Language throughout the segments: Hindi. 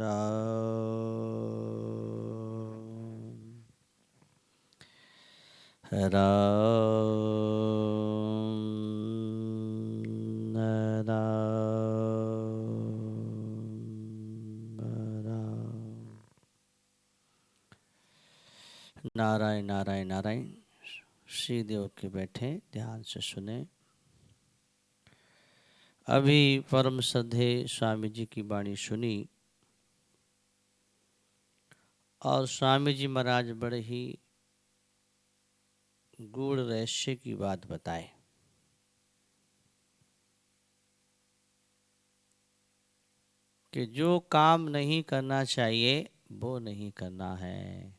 राम राम राम। नारायण नारायण नारायण। श्री देव के बैठे ध्यान से सुने। अभी परम श्रद्धे स्वामी जी की वाणी सुनी और स्वामी जी महाराज बड़े ही गूढ़ रहस्य की बात बताए कि जो काम नहीं करना चाहिए वो नहीं करना है,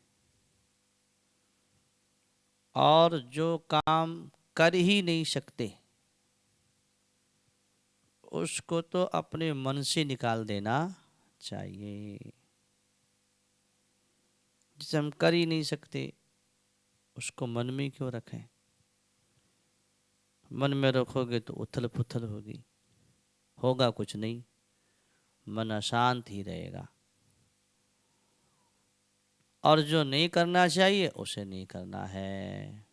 और जो काम कर ही नहीं सकते उसको तो अपने मन से निकाल देना चाहिए। जिसे हम कर ही नहीं सकते उसको मन में क्यों रखें? मन में रखोगे तो उथल पुथल होगी, होगा कुछ नहीं, मन अशांत ही रहेगा। और जो नहीं करना चाहिए उसे नहीं करना है।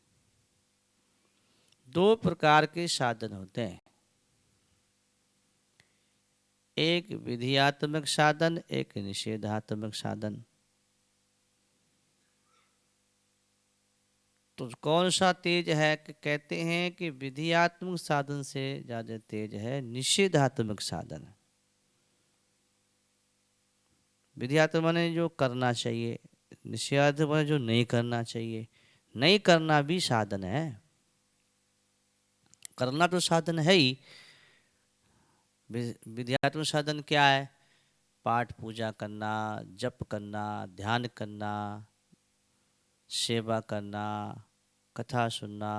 दो प्रकार के साधन होते हैं, एक विधियात्मक साधन, एक निषेधात्मक साधन। तो कौन सा तेज है कि कहते हैं कि विधियात्मक साधन से ज्यादा तेज है निषेधात्मक साधन। विधियात्मक माने जो करना चाहिए, निषेधात्मक माने जो नहीं करना चाहिए। नहीं करना भी साधन है, करना तो साधन है ही। विधियात्मक साधन क्या है? पाठ पूजा करना, जप करना, ध्यान करना, सेवा करना, कथा सुनना।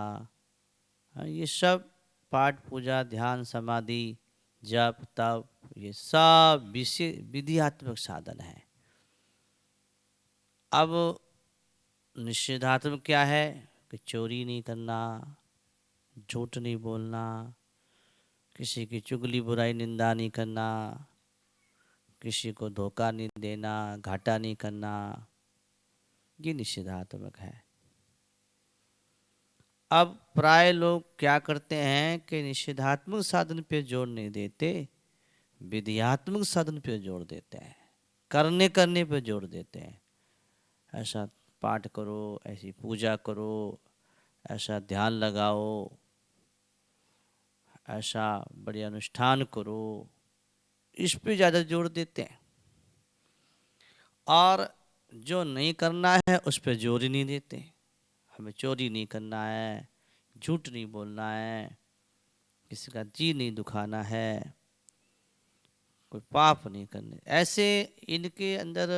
हाँ, ये सब पाठ पूजा ध्यान समाधि जप तप ये सब विषय विधियात्मक साधन है। अब निषेधात्मक क्या है कि चोरी नहीं करना, झूठ नहीं बोलना, किसी की चुगली बुराई निंदा नहीं करना, किसी को धोखा नहीं देना, घाटा नहीं करना, ये निषेधात्मक है। अब प्राय लोग क्या करते हैं कि निषेधात्मक साधन पे जोर नहीं देते, विधियात्मक साधन पे जोर देते हैं, करने करने पे जोर देते हैं। ऐसा पाठ करो, ऐसी पूजा करो, ऐसा ध्यान लगाओ, ऐसा बड़े अनुष्ठान करो, इस पे ज़्यादा जोर देते हैं। और जो नहीं करना है उस पे जोर ही नहीं देते। हमें चोरी नहीं करना है, झूठ नहीं बोलना है, किसी का जी नहीं दुखाना है, कोई पाप नहीं करने। ऐसे इनके अंदर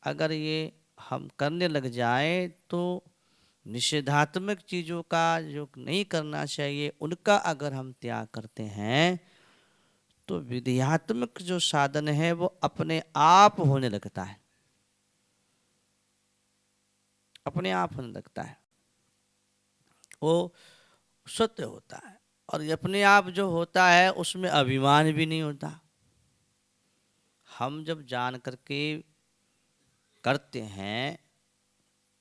अगर ये हम करने लग जाए तो निषेधात्मक चीज़ों का जो नहीं करना चाहिए उनका अगर हम त्याग करते हैं तो विधियात्मक जो साधन है वो अपने आप होने लगता है, अपने आप होने लगता है, वो सत्य होता है। और ये अपने आप जो होता है उसमें अभिमान भी नहीं होता। हम जब जान करके करते हैं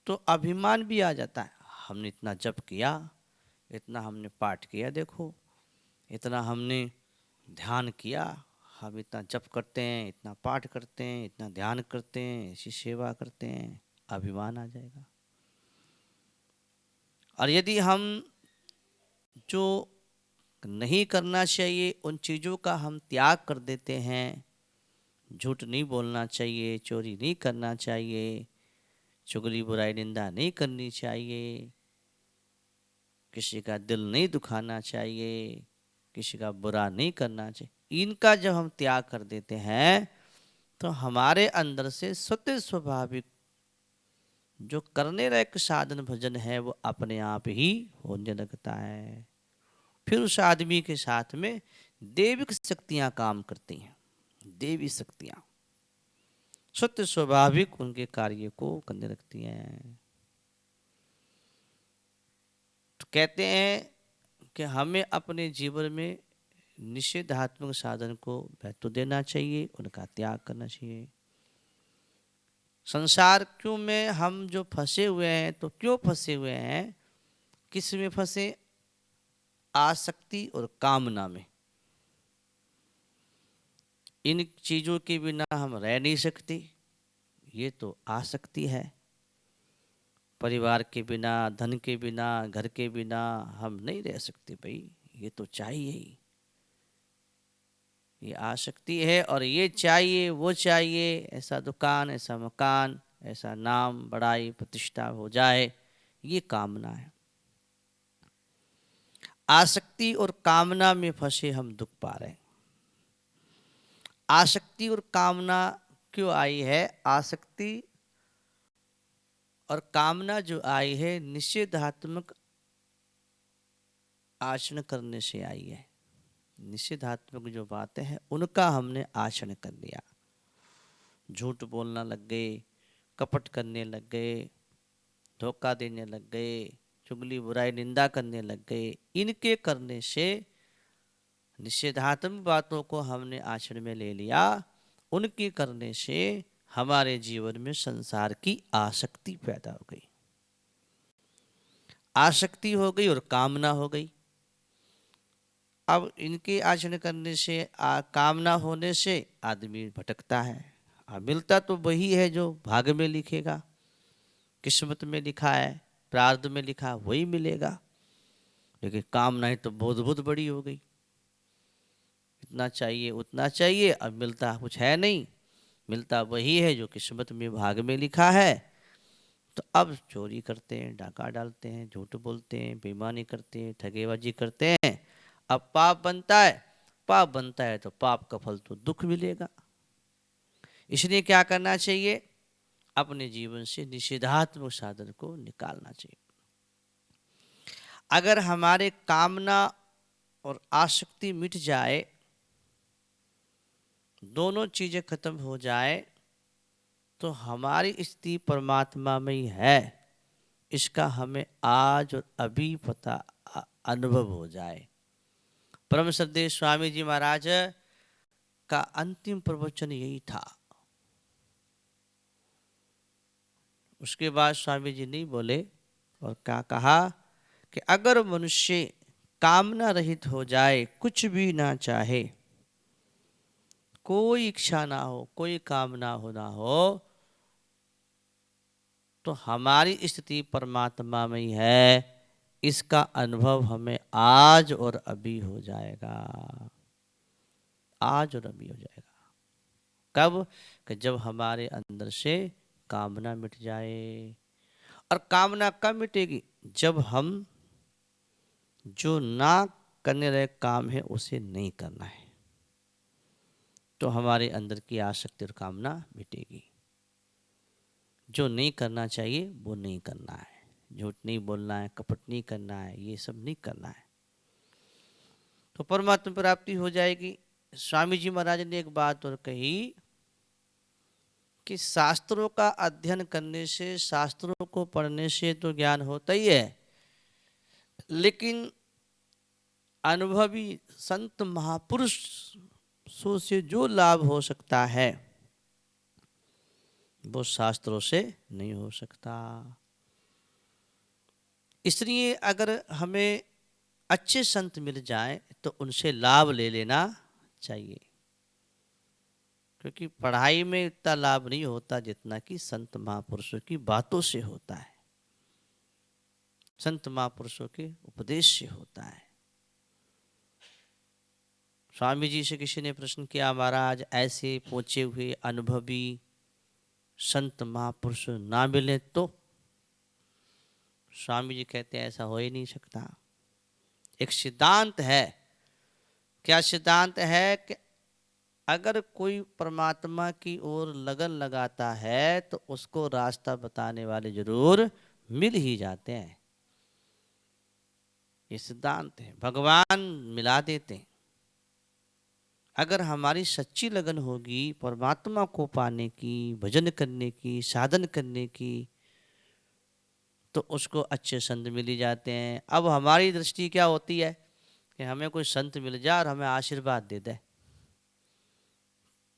तो अभिमान भी आ जाता है। हमने इतना जप किया, इतना हमने पाठ किया, देखो इतना हमने ध्यान किया, हम इतना जप करते हैं, इतना पाठ करते हैं, इतना ध्यान करते हैं, ऐसी सेवा करते हैं, अभिमान आ जाएगा। और यदि हम जो नहीं करना चाहिए उन चीज़ों का हम त्याग कर देते हैं, झूठ नहीं बोलना चाहिए, चोरी नहीं करना चाहिए, चुगली बुराई निंदा नहीं करनी चाहिए, किसी का दिल नहीं दुखाना चाहिए, किसी का बुरा नहीं करना चाहिए, इनका जब हम त्याग कर देते हैं तो हमारे अंदर से स्वतः स्वाभाविक जो करने लायक साधन भजन है वो अपने आप ही होने लगता है। फिर उस आदमी के साथ में दैविक शक्तियां काम करती हैं, देवी शक्तियां स्वतः स्वाभाविक उनके कार्य को करने लगती हैं। तो कहते हैं कि हमें अपने जीवन में निषेधात्मक साधन को महत्व देना चाहिए, उनका त्याग करना चाहिए। संसार क्यों में हम जो फंसे हुए हैं, तो क्यों फंसे हुए हैं? किस में फंसे? आसक्ति और कामना में। इन चीजों के बिना हम रह नहीं सकते, ये तो आसक्ति है। परिवार के बिना, धन के बिना, घर के बिना हम नहीं रह सकते भाई, ये तो चाहिए ही। ये आसक्ति है, और ये चाहिए, वो चाहिए, ऐसा दुकान, ऐसा मकान, ऐसा नाम, बड़ाई, प्रतिष्ठा हो जाए, ये कामना है। आसक्ति और कामना में फंसे हम दुख पा रहे हैं। आसक्ति और कामना क्यों आई है? आसक्ति और कामना जो आई है, निषेधात्मक आचरण करने से आई है। निषेधात्मक जो बातें हैं उनका हमने आचरण कर लिया। झूठ बोलना लग गए, कपट करने लग गए, धोखा देने लग गए, चुगली बुराई निंदा करने लग गए। इनके करने से निषेधात्मक बातों को हमने आचरण में ले लिया। उनके करने से हमारे जीवन में संसार की आसक्ति पैदा हो गई। आसक्ति हो गई और कामना हो गई। अब इनके आचरण करने से, कामना होने से आदमी भटकता है। मिलता तो वही है जो भाग्य में लिखेगा, किस्मत में लिखा है, प्रारब्ध में लिखा, वही मिलेगा। लेकिन कामनाएं तो बहुत बहुत बड़ी हो गई। इतना चाहिए, उतना चाहिए, अब मिलता कुछ है नहीं। मिलता वही है जो किस्मत में, भाग्य में लिखा है। तो अब चोरी करते हैं, डाका डालते हैं, झूठ बोलते हैं, बेईमानी करते हैं, ठगेबाजी करते हैं। अब पाप बनता है। पाप बनता है तो पाप का फल तो दुख मिलेगा। इसलिए क्या करना चाहिए? अपने जीवन से निषेधात्मक साधन को निकालना चाहिए। अगर हमारे कामना और आसक्ति मिट जाए, दोनों चीजें खत्म हो जाए, तो हमारी स्थिति परमात्मा में ही है, इसका हमें आज और अभी पता, अनुभव हो जाए। परम श्रद्धेय स्वामी जी महाराज का अंतिम प्रवचन यही था। उसके बाद स्वामी जी नहीं बोले और क्या कहा कि अगर मनुष्य कामना रहित हो जाए, कुछ भी ना चाहे, कोई इच्छा ना हो, कोई कामना हो ना हो, तो हमारी स्थिति परमात्मा में ही है। इसका अनुभव हमें आज और अभी हो जाएगा। आज और अभी हो जाएगा। कब? कि जब हमारे अंदर से कामना मिट जाए। और कामना कब मिटेगी? जब हम जो ना करने रहे काम है उसे नहीं करना है, तो हमारे अंदर की आसक्ति और कामना मिटेगी। जो नहीं करना चाहिए वो नहीं करना है। झूठ नहीं बोलना है, कपट नहीं करना है, ये सब नहीं करना है, तो परमात्मा प्राप्ति हो जाएगी। स्वामी जी महाराज ने एक बात और कही कि शास्त्रों का अध्ययन करने से, शास्त्रों को पढ़ने से तो ज्ञान होता ही है, लेकिन अनुभवी संत महापुरुषों से जो लाभ हो सकता है वो शास्त्रों से नहीं हो सकता। इसलिए अगर हमें अच्छे संत मिल जाए तो उनसे लाभ ले लेना चाहिए, क्योंकि पढ़ाई में इतना लाभ नहीं होता जितना कि संत महापुरुषों की बातों से होता है, संत महापुरुषों के उपदेश से होता है। स्वामी जी से किसी ने प्रश्न किया, महाराज ऐसे पहुंचे हुए अनुभवी संत महापुरुष ना मिले तो? स्वामी जी कहते हैं ऐसा हो ही नहीं सकता। एक सिद्धांत है। क्या सिद्धांत है? कि अगर कोई परमात्मा की ओर लगन लगाता है तो उसको रास्ता बताने वाले जरूर मिल ही जाते हैं। ये सिद्धांत है, भगवान मिला देते हैं। अगर हमारी सच्ची लगन होगी परमात्मा को पाने की, भजन करने की, साधन करने की, तो उसको अच्छे संत मिल ही जाते हैं। अब हमारी दृष्टि क्या होती है कि हमें कोई संत मिल जाए और हमें आशीर्वाद दे दे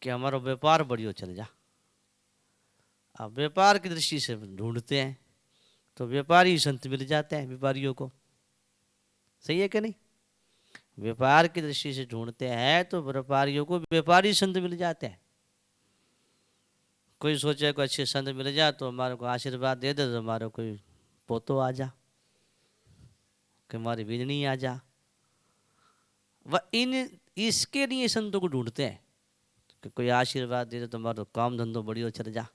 कि हमारा व्यापार बढ़िया चल जा। अब व्यापार की दृष्टि से ढूंढते हैं तो व्यापारी संत मिल जाते हैं व्यापारियों को। सही है कि नहीं? व्यापार की दृष्टि से ढूंढते हैं तो व्यापारियों को व्यापारी संत मिल जाते हैं। कोई सोचे कोई अच्छे संत मिल जाए तो हमारे को आशीर्वाद दे दे, तो हमारे कोई पोतो आ जा, कि हमारी बीजनी आ जा। वह इसके लिए संतों को ढूंढते हैं कि कोई आशीर्वाद दे दे तो हमारा काम धंधो बढ़िया चल जा।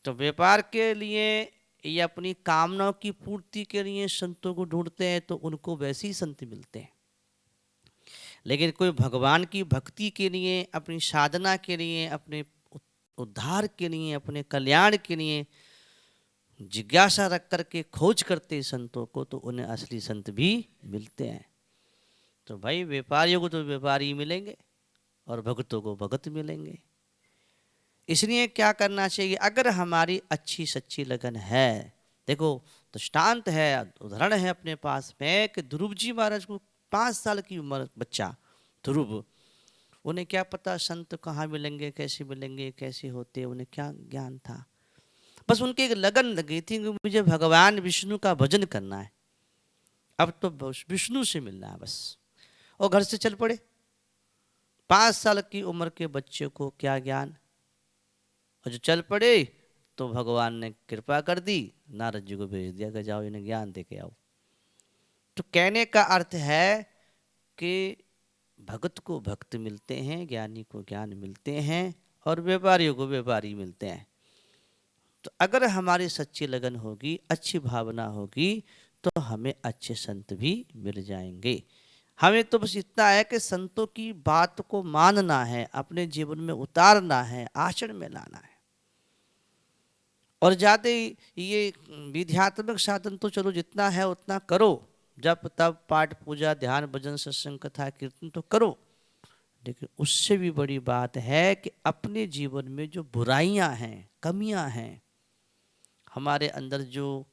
तो व्यापार के लिए या अपनी कामनाओं की पूर्ति के लिए संतों को ढूंढते हैं तो उनको वैसे ही संत मिलते हैं। लेकिन कोई भगवान की भक्ति के लिए, अपनी साधना के लिए, अपने उद्धार के लिए, अपने कल्याण के लिए जिज्ञासा रख करके खोज करते संतों को, तो उन्हें असली संत भी मिलते हैं। तो भाई व्यापारियों को तो व्यापारी मिलेंगे और भक्तों को भगत मिलेंगे। इसलिए क्या करना चाहिए? अगर हमारी अच्छी सच्ची लगन है, देखो दृष्टांत है, उदाहरण है अपने पास में कि ध्रुव जी महाराज को 5 साल की उम्र बच्चा ध्रुव, उन्हें क्या पता संत कहाँ मिलेंगे, कैसे मिलेंगे, कैसे होते, उन्हें क्या ज्ञान था। बस उनकी एक लगन लगी थी कि मुझे भगवान विष्णु का भजन करना है, अब तो विष्णु से मिलना है बस। और घर से चल पड़े। 5 साल की उम्र के बच्चे को क्या ज्ञान, और जो चल पड़े तो भगवान ने कृपा कर दी, नारद जी को भेज दिया कि जाओ इन्हें ज्ञान दे के आओ। तो कहने का अर्थ है कि भगत को भक्त मिलते हैं, ज्ञानी को ज्ञान मिलते हैं और व्यापारियों को व्यापारी मिलते हैं। तो अगर हमारी सच्ची लगन होगी, अच्छी भावना होगी, तो हमें अच्छे संत भी मिल जाएंगे। हमें तो बस इतना है कि संतों की बात को मानना है, अपने जीवन में उतारना है, आचरण में लाना है। और ज़्यादा ये विध्यात्मक साधन तो चलो जितना है उतना करो, जप तप पाठ पूजा ध्यान भजन सत्संग कथा कीर्तन तो करो, लेकिन उससे भी बड़ी बात है कि अपने जीवन में जो बुराइयां हैं, कमियां हैं, हमारे अंदर जो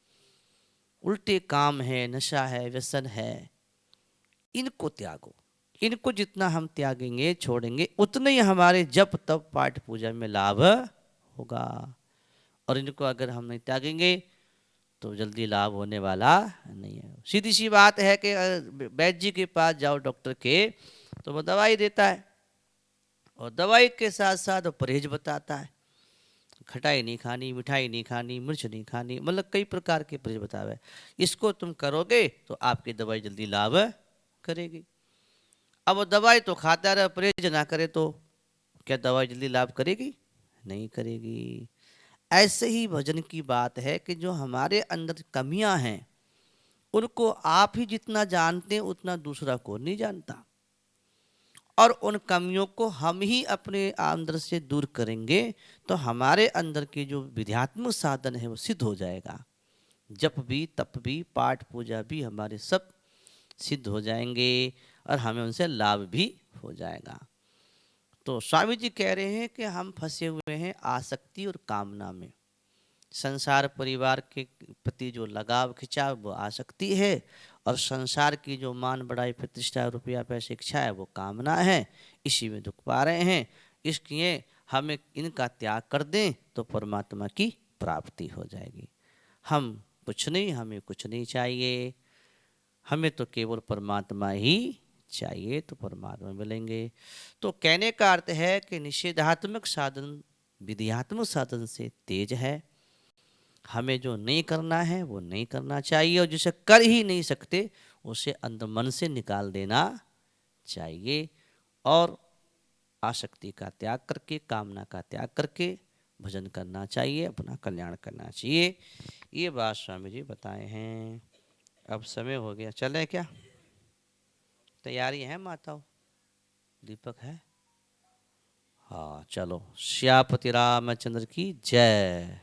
उल्टे काम है, नशा है, व्यसन है, इनको त्यागो। इनको जितना हम त्यागेंगे, छोड़ेंगे, उतने ही हमारे जप तप पाठ पूजा में लाभ होगा। और इनको अगर हम नहीं त्यागेंगे तो जल्दी लाभ होने वाला नहीं है। सीधी सी बात है कि वैद्य जी के पास जाओ डॉक्टर के, तो वो दवाई देता है और दवाई के साथ साथ वो परहेज बताता है। खटाई नहीं खानी, मिठाई नहीं खानी, मिर्च नहीं खानी, मतलब कई प्रकार के परहेज बतावे। इसको तुम करोगे तो आपकी दवाई जल्दी लाभ करेगी। अब वो दवाई तो खाता रहे, परहेज ना करे तो क्या दवाई जल्दी लाभ करेगी? नहीं करेगी। ऐसे ही भजन की बात है कि जो हमारे अंदर कमियां हैं उनको आप ही जितना जानते हैं उतना दूसरा को नहीं जानता, और उन कमियों को हम ही अपने अंदर से दूर करेंगे तो हमारे अंदर के जो विध्यात्मक साधन है वो सिद्ध हो जाएगा। जप भी, तप भी, पाठ पूजा भी हमारे सब सिद्ध हो जाएंगे और हमें उनसे लाभ भी हो जाएगा। तो स्वामी जी कह रहे हैं कि हम फंसे हुए हैं आसक्ति और कामना में। संसार परिवार के प्रति जो लगाव खिंचाव वो आसक्ति है, और संसार की जो मान बढ़ाई प्रतिष्ठा रुपया पैसे इच्छा है वो कामना है। इसी में दुख पा रहे हैं। इसलिए हमें इनका त्याग कर दें तो परमात्मा की प्राप्ति हो जाएगी। हम कुछ नहीं, हमें कुछ नहीं चाहिए, हमें तो केवल परमात्मा ही चाहिए, तो परमात्मा मिलेंगे। तो कहने का अर्थ है कि निषेधात्मक साधन विधियात्मक साधन से तेज है। हमें जो नहीं करना है वो नहीं करना चाहिए, और जिसे कर ही नहीं सकते उसे अंदर मन से निकाल देना चाहिए। और आसक्ति का त्याग करके, कामना का त्याग करके भजन करना चाहिए, अपना कल्याण करना चाहिए। ये बात स्वामी जी बताए हैं। अब समय हो गया, चलें क्या? तैयारी है माताओं? दीपक है? हाँ चलो। श्यापति रामचंद्र की जय।